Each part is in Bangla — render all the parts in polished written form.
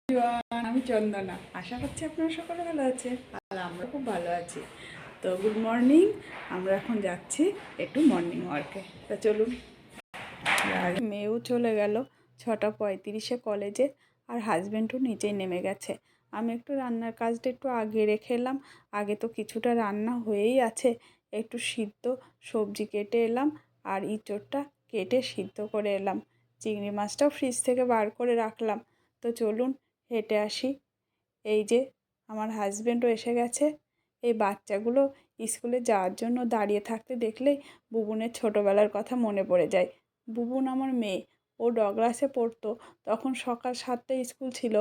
আমি চন্দনা। আশা করছি আপনারা সকলে ভালো আছে আর আমরা খুব ভালো আছি। তো গুড মর্নিং। আমরা এখন যাচ্ছি একটু মর্নিং ওয়ার্কে। তা চলুন। মেয়েও চলে গেল 6:35 কলেজে, আর হাজব্যান্ডও নিচেই নেমে গেছে। আমি একটু রান্নার কাজটা একটু আগে রেখে এলাম। আগে তো কিছুটা রান্না হয়েই আছে। একটু সিদ্ধ সবজি কেটে এলাম, আর ইঁচড়টা কেটে সিদ্ধ করে এলাম। চিংড়ি মাছটাও ফ্রিজ থেকে বার করে রাখলাম। তো চলুন হেঁটে আসি। এই যে আমার হাজব্যান্ডও এসে গেছে। এই বাচ্চাগুলো স্কুলে যাওয়ার জন্য দাঁড়িয়ে থাকতে দেখলেই বুবুনের ছোটোবেলার কথা মনে পড়ে যায়। বুবুন আমার মেয়ে, ও ডগলাসে পড়তো। তখন সকাল 7টায় স্কুল ছিল,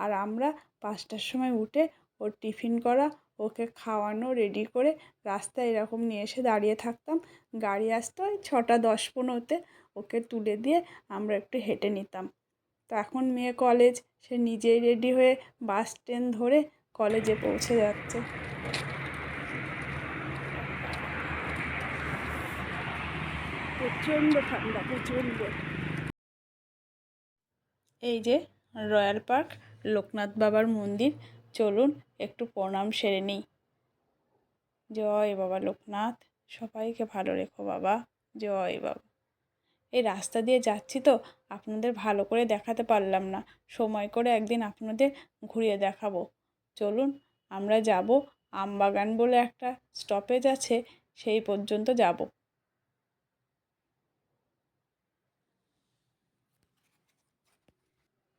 আর আমরা 5টার সময় উঠে ওর টিফিন করা, ওকে খাওয়ানো, রেডি করে রাস্তায় এরকম নিয়ে এসে দাঁড়িয়ে থাকতাম। গাড়ি আসতো ওই 6:10-15-তে, ওকে তুলে দিয়ে আমরা একটু হেঁটে নিতাম। তো এখন মেয়ে কলেজ, সে নিজেই রেডি হয়ে বাস ট্রেন ধরে কলেজে পৌঁছে যাচ্ছে। প্রচণ্ড ঠান্ডা, প্রচণ্ড। এই যে রয়্যাল পার্ক, লোকনাথ বাবার মন্দির। চলুন একটু প্রণাম সেরে নিই। জয় বাবা লোকনাথ, সবাইকে ভালো রেখো বাবা। জয় বাবা। এই রাস্তা দিয়ে যাচ্ছি তো আপনাদের ভালো করে দেখাতে পারলাম না। সময় করে একদিন আপনাদের ঘুরিয়ে দেখাবো। চলুন আমরা যাব আমবাগান বলে একটা স্টপেজ আছে, সেই পর্যন্ত যাব।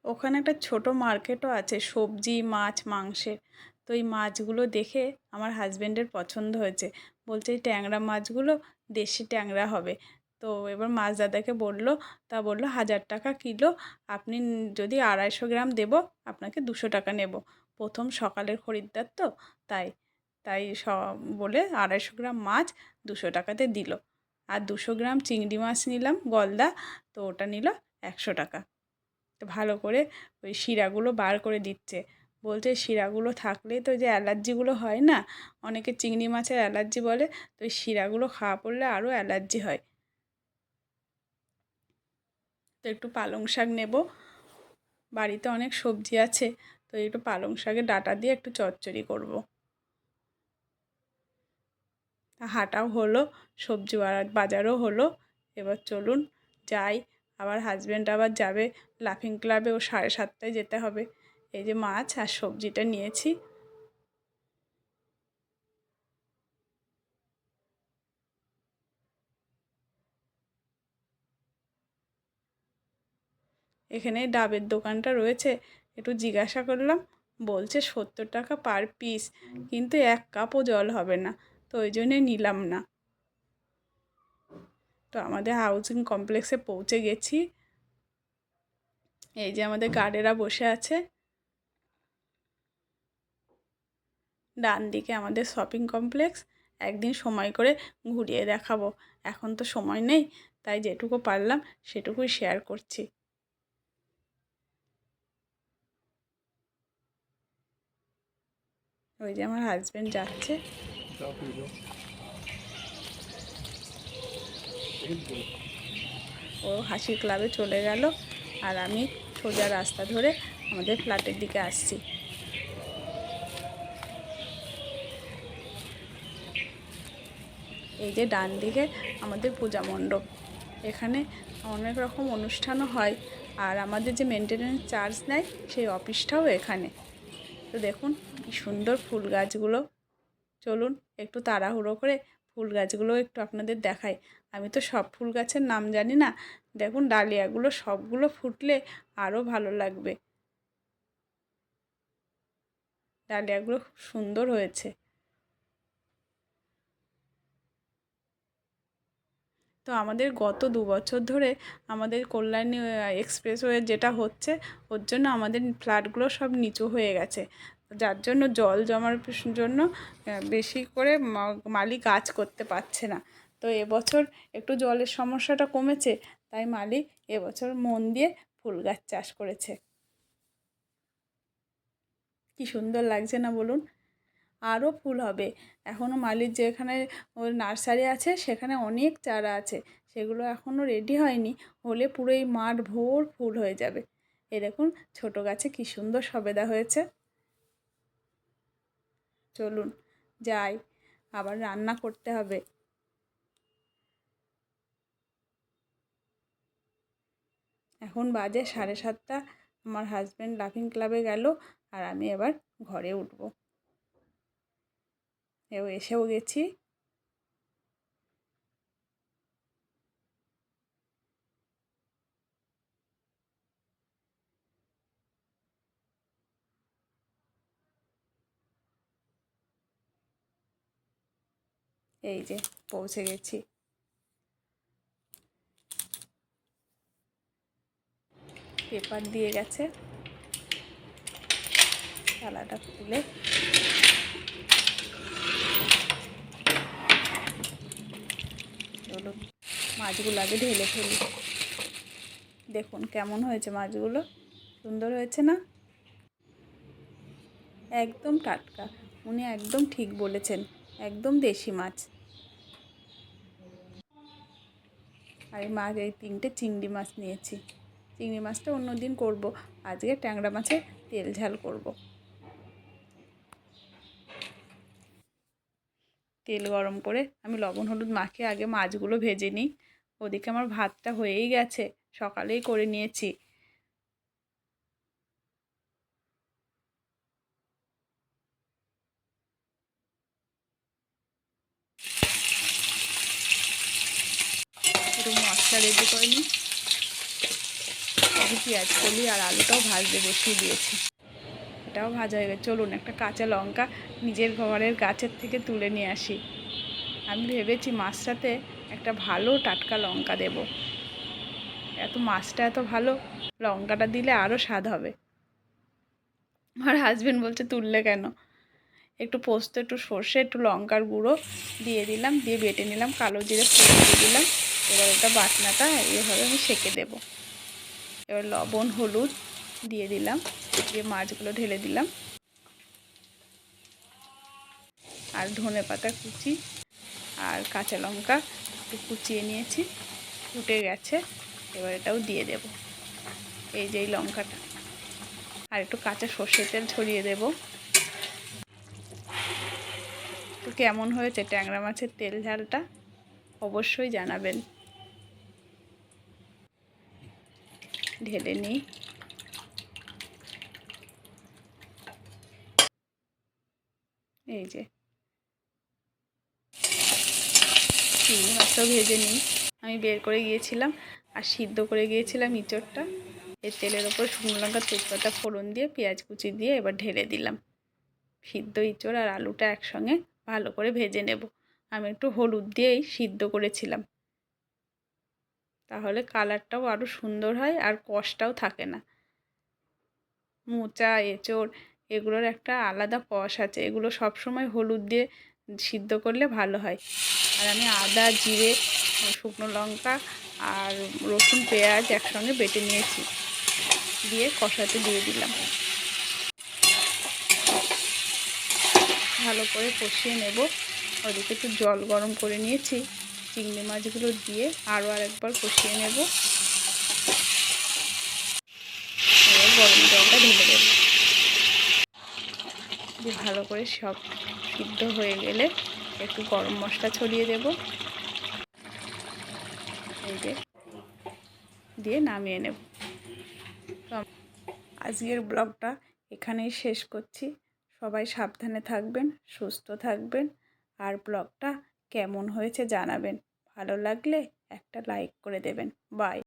ওখানে একটা ছোট মার্কেটও আছে, সবজি মাছ মাংসের। তো এই মাছগুলো দেখে আমার হাজব্যান্ডের পছন্দ হয়েছে। বলছে এই ট্যাংরা মাছগুলো দেশি ট্যাংরা হবে। তো এবার মাছ দাদাকে বললো, তা বললো 1000 টাকা কিলো। আপনি যদি 250 গ্রাম দেবো, আপনাকে 200 টাকা নেব। প্রথম সকালের খরিদ্দার তো, তাই তাই বলে 250 গ্রাম মাছ 200 টাকাতে দিল। আর 200 গ্রাম চিংড়ি মাছ নিলাম গলদা, তো ওটা নিল 100 টাকা। তো ভালো করে ওই শিরাগুলো বার করে দিচ্ছে। বলছে শিরাগুলো থাকলেই তো যে অ্যালার্জিগুলো হয় না, অনেকে চিংড়ি মাছের অ্যালার্জি বলে, তো ওই শিরাগুলো খাওয়া পড়লে আরও অ্যালার্জি হয়। তো একটু পালং শাক নেব, বাড়িতে অনেক সবজি আছে। তো একটু পালং শাকের ডাঁটা দিয়ে একটু চচ্চড়ি করব। হাঁটাও হলো, সবজি বাজারও হলো। এবার চলুন যাই। আবার হাজব্যান্ড আবার যাবে লাফিং ক্লাবে, ও 7:30টায় যেতে হবে। এই যে মাছ আর সবজিটা নিয়েছি। এখানে ডাবের দোকানটা রয়েছে, একটু জিজ্ঞাসা করলাম। বলছে 70 টাকা পার পিস, কিন্তু 1 কাপও জল হবে না। তো ওই জন্যে নিলাম না। তো আমাদের হাউজিং কমপ্লেক্সে পৌঁছে গেছি। এই যে আমাদের গার্ডেরা বসে আছে। ডান দিকে আমাদের শপিং কমপ্লেক্স। একদিন সময় করে ঘুরিয়ে দেখাবো। এখন তো সময় নেই, তাই যেটুকু পারলাম সেটুকুই শেয়ার করছি। ওই যে আমার হাজব্যান্ড যাচ্ছে। ও হাসির ক্লাবে চলে গেল, আর আমি সোজা রাস্তা ধরে আমাদের ফ্ল্যাটের দিকে আসছি। এই যে ডান দিকে আমাদের পূজা মণ্ডপ। এখানে অনেক রকম অনুষ্ঠানও হয়, আর আমাদের যে মেনটেনেন্স চার্জ নেয় সেই অফিসটাও এখানে। তো দেখুন কি সুন্দর ফুল গাছগুলো। চলুন একটু তাড়াহুড়ো করে ফুল গাছগুলো একটু আপনাদের দেখাই। আমি তো সব ফুল গাছের নাম জানি না। দেখুন ডালিয়াগুলো সবগুলো ফুটলে আরও ভালো লাগবে। ডালিয়াগুলো খুব সুন্দর হয়েছে। তো আমাদের গত 2 বছর ধরে আমাদের কল্যাণী এক্সপ্রেসওয়ে যেটা হচ্ছে, ওর জন্য আমাদের ফ্ল্যাটগুলো সব নিচু হয়ে গেছে। যার জন্য জল জমার জন্য বেশি করে মালি গাছ করতে পারছে না। তো এবছর একটু জলের সমস্যাটা কমেছে, তাই মালি এবছর মন দিয়ে ফুল গাছ চাষ করেছে। কি সুন্দর লাগছে না বলুন? আরও ফুল হবে। এখনও মালির যেখানে ওর নার্সারি আছে সেখানে অনেক চারা আছে, সেগুলো এখনও রেডি হয়নি। হলে পুরো এই মাঠ ভোর ফুল হয়ে যাবে। এই দেখুন ছোট গাছে কি সুন্দর সবেদা হয়েছে। চলুন যাই, আবার রান্না করতে হবে। এখন বাজে 7:30। আমার হাজব্যান্ড লাফিং ক্লাবে গেল আর আমি এবার ঘরে উঠব। এসেও গেছি। এই যে পৌঁছে গেছি। পেপার দিয়ে গেছে, থালাটা খুলে চলুন মাছগুলো আগে ঢেলে ফেলি। দেখুন কেমন হয়েছে মাছগুলো, সুন্দর হয়েছে না? একদম টাটকা, উনি একদম ঠিক বলেছেন, একদম দেশি মাছ। আর এই মাছ, এই 3টে চিংড়ি মাছ নিয়েছি। চিংড়ি মাছটা অন্য দিন করবো, আজকে ট্যাংরা মাছের তেল ঝাল করব। তেল গরম করে আমি লবণ হলুদ মাখিয়ে আগে মাছগুলো ভেজে নিই। ওদিকে আমার ভাতটা হয়েই গেছে, সকালেই করে নিয়েছি। একটু মশলা রেডি করে নিই। পেঁয়াজ কলি আর আলুটাও ভাজতে বসিয়ে দিয়েছি, এটাও ভাজা হয়ে গেছে। চলুন একটা কাঁচা লঙ্কা নিজের ঘরের গাছের থেকে তুলে নিয়ে আসি। আমি ভেবেছি মাছটাতে একটা ভালো টাটকা লঙ্কা দেব। মাছটা এত ভালো, লঙ্কাটা দিলে আরও স্বাদ হবে। আমার হাজবেন্ড বলছে তুললে কেন? একটু পোস্ত, একটু সর্ষে, একটু লঙ্কার গুঁড়ো দিয়ে দিলাম, দিয়ে বেটে নিলাম, কালো জিরে ফোড়ন দিয়ে দিলাম। এবার এটা বাটনাটা এইভাবে আমি সেঁকে দেব। এবার লবণ হলুদ দিয়ে দিলাম, দিয়ে মাছগুলো ঢেলে দিলাম, আর ধনেপাতা কুচি আর কাঁচা লঙ্কা একটু কুচিয়ে নিয়েছি, ফুটে গেছে। এবার এটাও দিয়ে দেব, এই যে এই লঙ্কাটা, আর একটু কাঁচা সর্ষের তেল ছড়িয়ে দেব। তো কেমন হয়েছে ট্যাংরা মাছের তেল ঝালটা অবশ্যই জানাবেন। ঢেলে নিই। এই যে চিংড়ি মাছটাও ভেজে নিই। আমি বের করে গিয়েছিলাম আর সিদ্ধ করে গিয়েছিলাম ইঁচড়টা। এই তেলের ওপর শুকনো লঙ্কা তেজপাতা ফোড়ন দিয়ে পেঁয়াজ কুচি দিয়ে এবার ঢেলে দিলাম। সিদ্ধ ইঁচড় আর আলুটা একসঙ্গে ভালো করে ভেজে নেব। আমি একটু হলুদ দিয়েই সিদ্ধ করেছিলাম, তাহলে কালারটাও আরও সুন্দর হয় আর কষটাও থাকে না। মোচা এঁচড় এগুলোর একটা আলাদা কষ আছে, এগুলো সব সময় হলুদ দিয়ে সিদ্ধ করলে ভালো হয়। আর আমি আদা জিরে শুকনো লঙ্কা আর রসুন পেঁয়াজ একসঙ্গে বেটে নিয়েছি, দিয়ে কষাতে দিয়ে দিলাম। ভালো করে কষিয়ে নেব। ওদিকে একটু জল গরম করে নিয়েছি, চিংড়ি মাছগুলো দিয়ে আরও আরেকবার কষিয়ে নেব। এবার গরম জলটা ঢেলে দেব, দিয়ে ভালো করে সব সিদ্ধ হয়ে গেলে একটু গরম মশলা ছড়িয়ে দেব, এই যে দিয়ে নামিয়ে নেব। তো আজকের ব্লগটা এখানেই শেষ করছি। সবাই সাবধানে থাকবেন, সুস্থ থাকবেন, আর ব্লগটা কেমন হয়েছে জানাবেন। ভালো লাগলে একটা লাইক করে দেবেন। বাই।